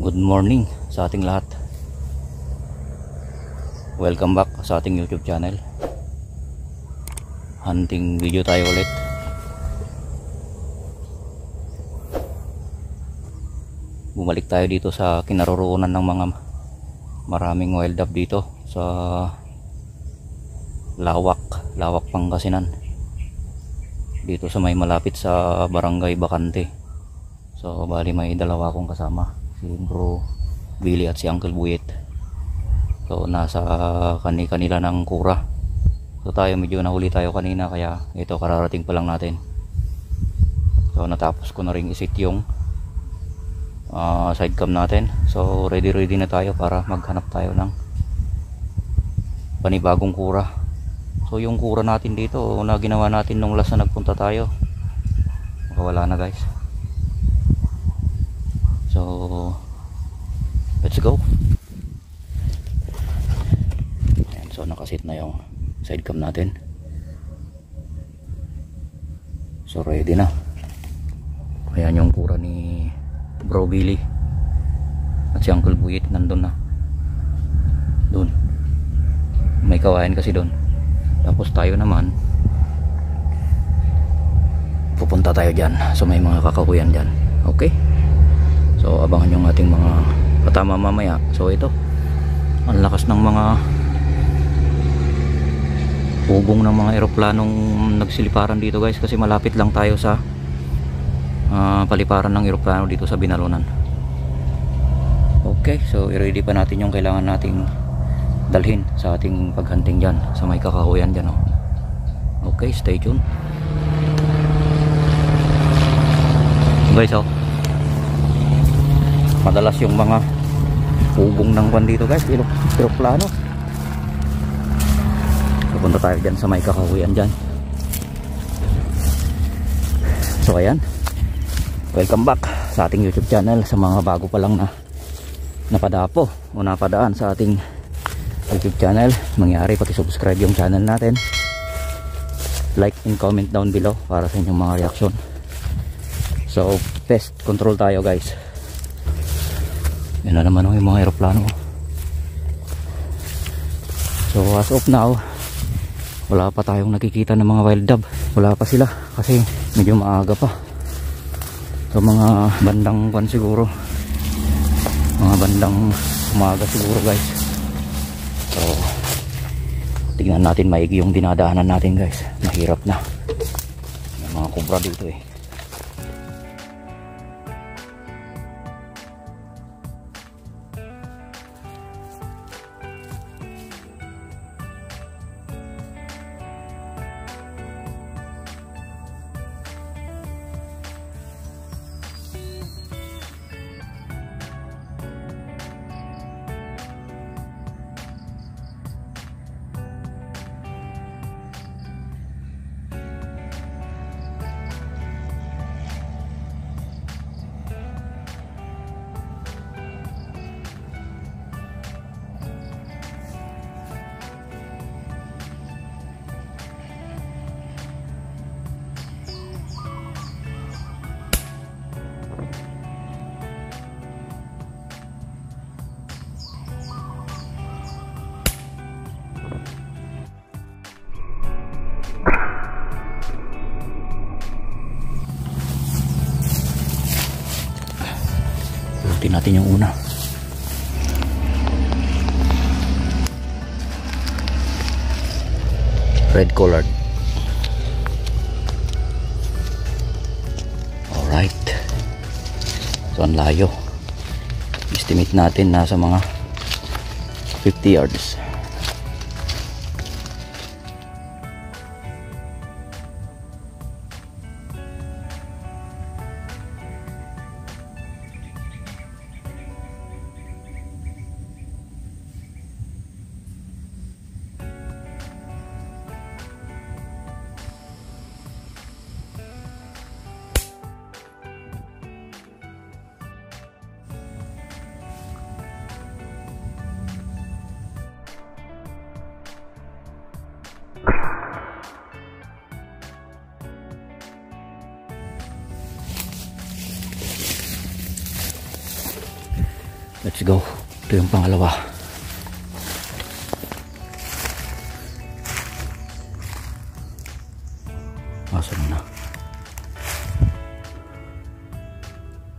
Good morning sa ating lahat. Welcome back sa ating YouTube channel. Hunting video tayo ulit. Bumalik tayo dito sa kinaroroonan ng mga maraming wild duck dito sa Lawak, Pangasinan. Dito sa may malapit sa Barangay Bakante. So bali may dalawa akong kasama, si Bro Billy at si Uncle Buyet. So nasa kanila ng kura. So tayo medyo nahuli tayo kanina, kaya ito kararating pa lang natin. So natapos ko na ring isit yung side cam natin. So ready na tayo para maghanap tayo ng panibagong kura. So yung kura natin dito na ginawa natin nung last na nagpunta tayo, makawala na guys. So let's go. Ayan, so nakasit na yung side cam natin. So ready na. Ayan yung kura ni Bro Billy at si Uncle Buyet nandun na. Doon may kawayan kasi doon. Tapos tayo naman pupunta tayo dyan. So may mga kakahuyan dyan. Okay, so abangan yung ating mga patama mamaya. So ito, ang lakas ng mga ugong ng mga eroplanong nagsiliparan dito guys, kasi malapit lang tayo sa paliparan ng eroplano dito sa Binalunan. Okay, so i-ready pa natin yung kailangan nating dalhin sa ating paghunting dyan sa may kakahuyan dyan, oh. Okay, stay tuned guys. Oh, madalas yung mga ugong ng kwan dito guys, eroplano. Pupunta tayo dyan sa may kakahuyan dyan. So ayan, welcome back sa ating YouTube channel. Sa mga bago pa lang na napadapo o napadaan sa ating YouTube channel, mangyari paki-subscribe yung channel natin, like and comment down below para sa inyong mga reaction. So pest control tayo guys. Yan na naman yung mga aeroplano. So as of now, wala pa tayong nakikita ng mga wild dove. Wala pa sila kasi medyo maaga pa. So mga bandang kwan siguro, mga bandang umaga siguro guys. So tingnan natin maigi yung dinadaanan natin guys. Mahirap na, may mga kubra dito eh. Natin yung una. Red colored. Alright. So ang layo. Estimate natin nasa mga 50 yards. Let's go. Ito yung pangalawa. Asan na?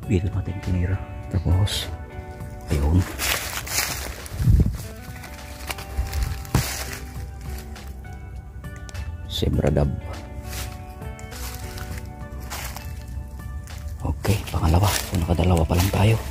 Dito natin tinira. Tapos ayun. Zebra dab. Okay, pangalawa. So nakadalawa pa lang tayo.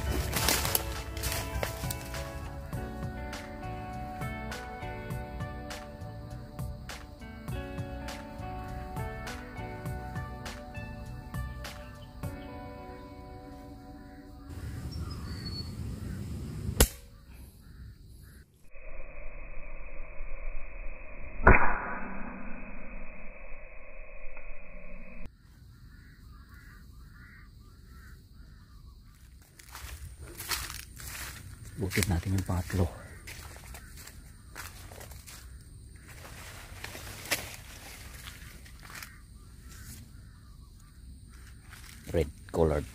Butit natin yung pangatlo. Red colored.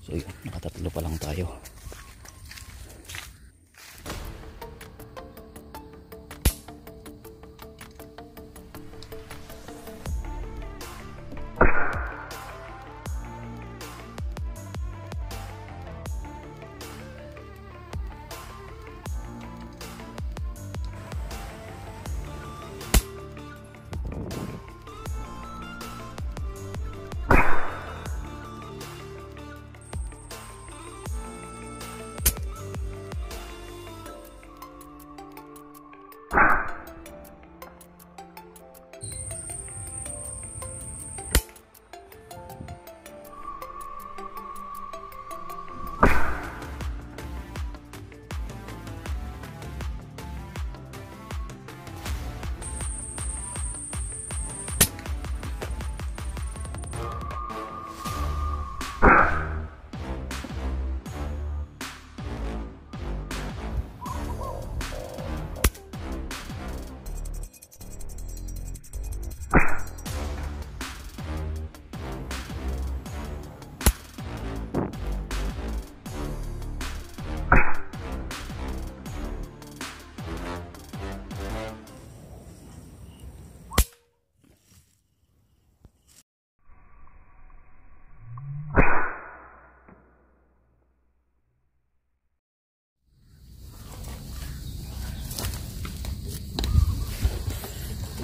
So yun, nakatatlo pa lang tayo.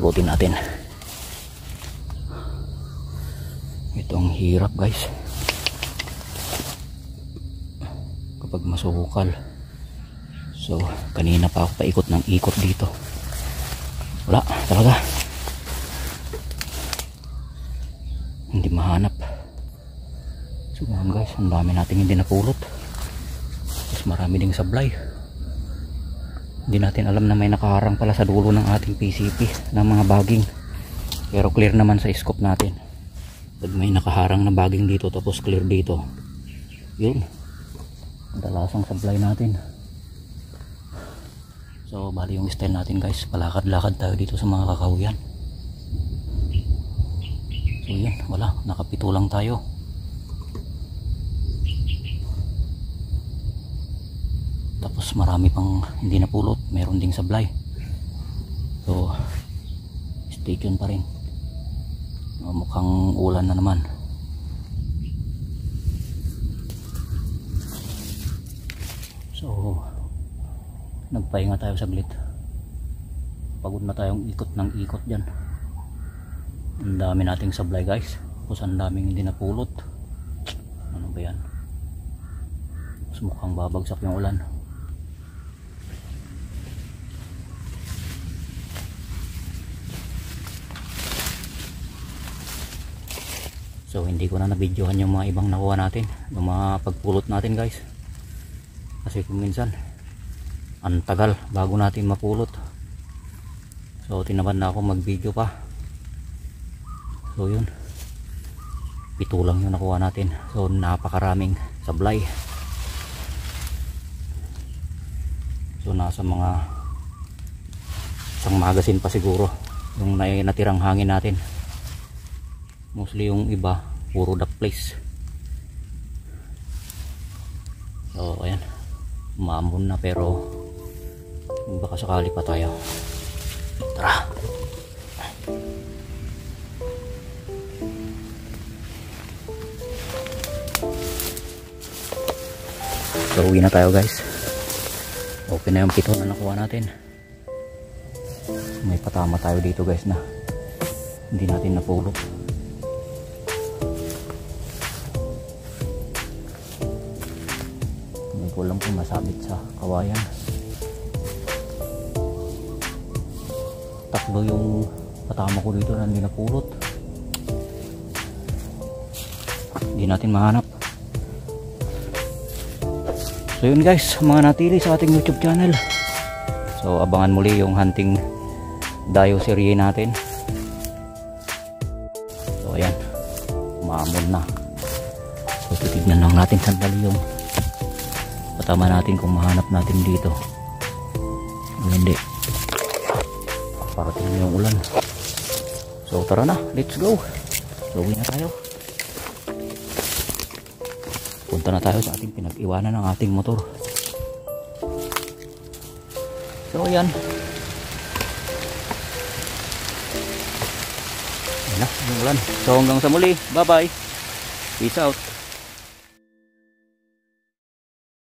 Butin natin. Ito ang hirap guys kapag masukal. So kanina pa ako paikot ng ikot dito, wala talaga, hindi mahanap. So guys, ang dami nating hindi napulot. Mas marami ding sablay. Hindi natin alam na may nakaharang pala sa dulo ng ating PCP ng mga baging, pero clear naman sa scope natin. Pag may nakaharang na baging dito tapos clear dito, yun, madalasang supply natin. So bali yung style natin guys, palakad-lakad tayo dito sa mga kakahuyan. So yun, wala, nakapito lang tayo. Tapos marami pang hindi napulot, meron ding sablay. So stay tuned pa rin. Mukhang ulan na naman. So nagpahinga tayo saglit. Pagod na tayong ikot ng ikot dyan. Ang dami nating sablay guys, tapos ang daming hindi napulot. Ano ba yan? Mas mukhang babagsak yung ulan. So hindi ko na nabidyohan yung mga ibang nakuha natin, yung mga pagpulot natin guys, kasi kung minsan ang tagal bago natin mapulot. So tinamad na ako mag video pa. So yun, 7 lang yung nakuha natin. So napakaraming sablay. So nasa mga isang magasin pa siguro yung natirang hangin natin. Mostly yung iba puro duck place. So ayan, maambon na pero baka sakali pa tayo. Tara. So uwi na tayo guys. Okay na yung pito na nakuha natin. May patama tayo dito guys na hindi natin napulot. Hindi ko alam kung masabit sa kawayan. Takbo yung patama ko dito na hindi napulot. Hindi natin mahanap. So yun guys, mga natili sa ating YouTube channel. So abangan muli yung hunting dayo serye natin. So ayan, maamon na. So titignan lang natin sandali yung patama natin kung mahanap natin dito o hindi. Parating na yung ulan. So tara na, let's go. So uwi na tayo. Punta na tayo sa ating pinag-iwanan ng ating motor. So ayan. Ayan na yung ulan. So hanggang sa muli. Bye bye. Peace out.